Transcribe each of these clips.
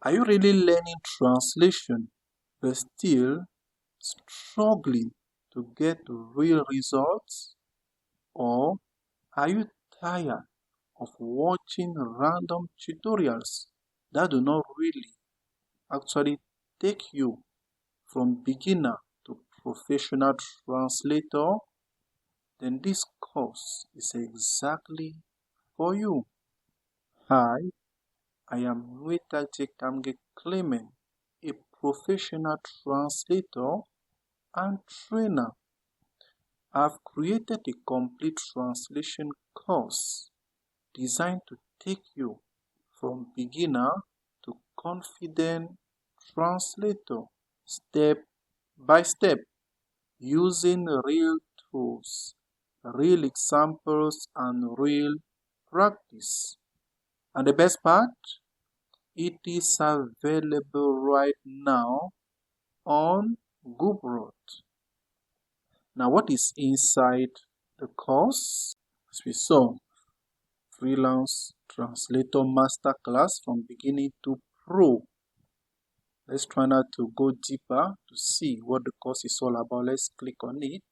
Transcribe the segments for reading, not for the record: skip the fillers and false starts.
Are you really learning translation but still struggling to get real results? Or are you tired of watching random tutorials that do not really actually take you from beginner to professional translator? Then this course is exactly for you. Hi, I am Kamge Clement, a professional translator and trainer. I've created a complete translation course designed to take you from beginner to confident translator step by step using real tools, real examples, and real practice. And the best part, it is available right now on Gumroad. Now, what is inside the course? As we saw, Freelance Translator Masterclass from beginning to pro. Let's try now to go deeper to see what the course is all about. Let's click on it,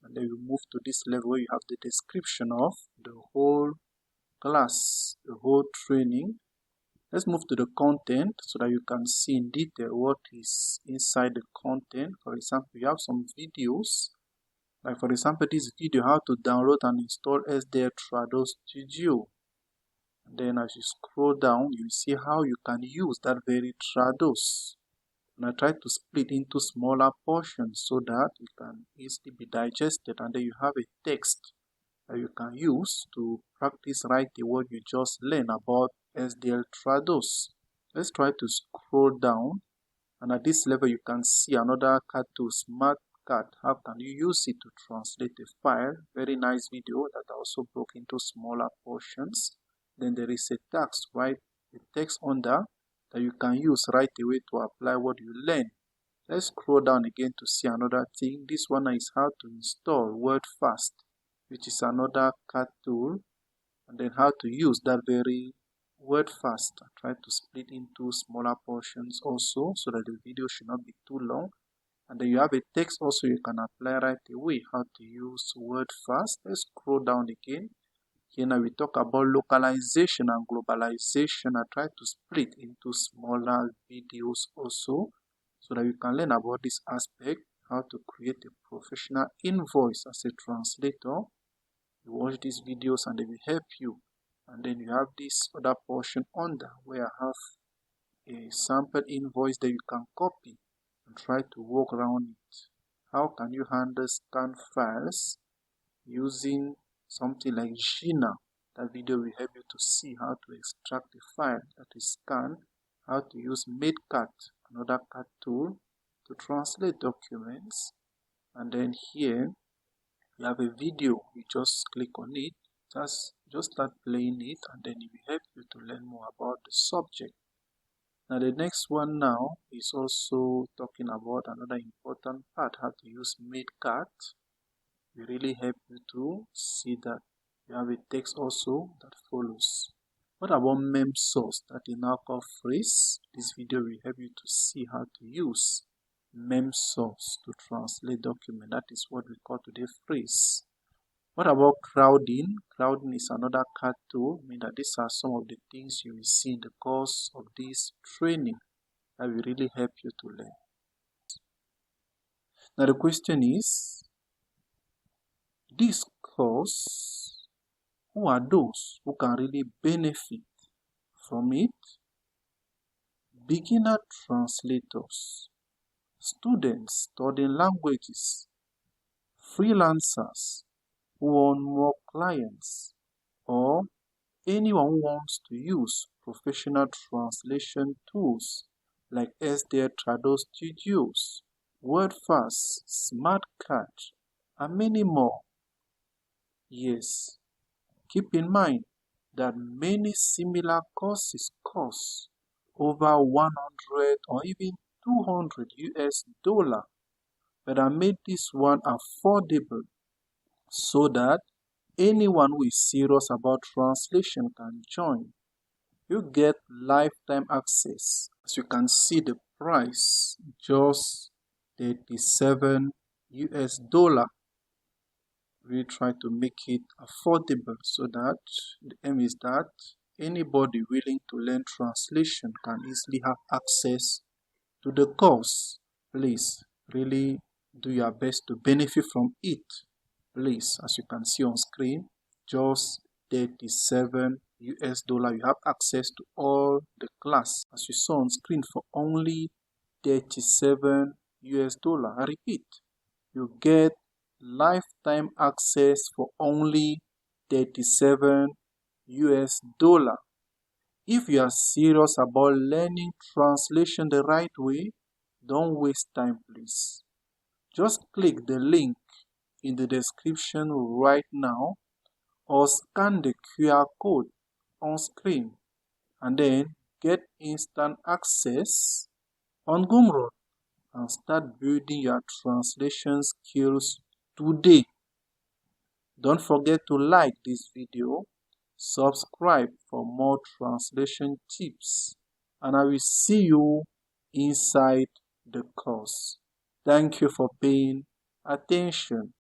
and then we move to this level where you have the description of the whole class, the whole training. Let's move to the content so that you can see in detail what is inside the content. For example, you have some videos. Like for example, this video, how to download and install SDL Trados Studio. And then as you scroll down, you see how you can use that very Trados. And I try to split into smaller portions so that it can easily be digested, and then you have a text that you can use to practice writing what you just learned about SDL Trados. Let's try to scroll down, and at this level you can see another cut to Smart Cut. How can you use it to translate a file? Very nice video that I also broke into smaller portions. Then there is a text, right? A text under that you can use right away to apply what you learn. Let's scroll down again to see another thing. This one is how to install WordFast, which is another cut tool, and then how to use that very WordFast. I try to split into smaller portions also so that the video should not be too long. And then you have a text also you can apply right away, how to use WordFast. Let's scroll down again. Here now we talk about localization and globalization. I try to split into smaller videos also so that you can learn about this aspect, how to create a professional invoice as a translator. You watch these videos and they will help you. And then you have this other portion under where I have a sample invoice that you can copy and try to work around it. How can you handle scan files using something like Gina? That video will help you to see how to extract a file that is scanned, how to use MadeCut, another cut tool, to translate documents. And then here you have a video. You just click on it, just start playing it, and then it will help you to learn more about the subject. Now the next one now is also talking about another important part, how to use MadeCut. Will really help you to see that. You have a text also that follows. What about MemSource that is now called Phrase? This video will help you to see how to use MemSource to translate document. That is what we call today Phrase. What about crowding? Crowding is another cut tool. I mean that these are some of the things you will see in the course of this training that will really help you to learn. Now the question is, this course, who are those who can really benefit from it? Beginner translators, students studying languages, freelancers who want more clients, or anyone who wants to use professional translation tools like SDL Trados Studios, WordFast, SmartCut, and many more. Yes, keep in mind that many similar courses cost over 100 or even 200 US dollar, but I made this one affordable so that anyone who is serious about translation can join. You get lifetime access As you can see, the price just $37 US. We try to make it affordable so that the aim is that anybody willing to learn translation can easily have access to the course. Please really do your best to benefit from it. Please, as you can see on screen, just $37 US. You have access to all the class as you saw on screen for only $37 US. I repeat, you get lifetime access for only $37 US. If you are serious about learning translation the right way, don't waste time, please. Just click the link in the description right now or scan the QR code on screen and then get instant access on Gumroad and start building your translation skills today. Don't forget to like this video, subscribe for more translation tips, and I will see you inside the course. Thank you for paying attention.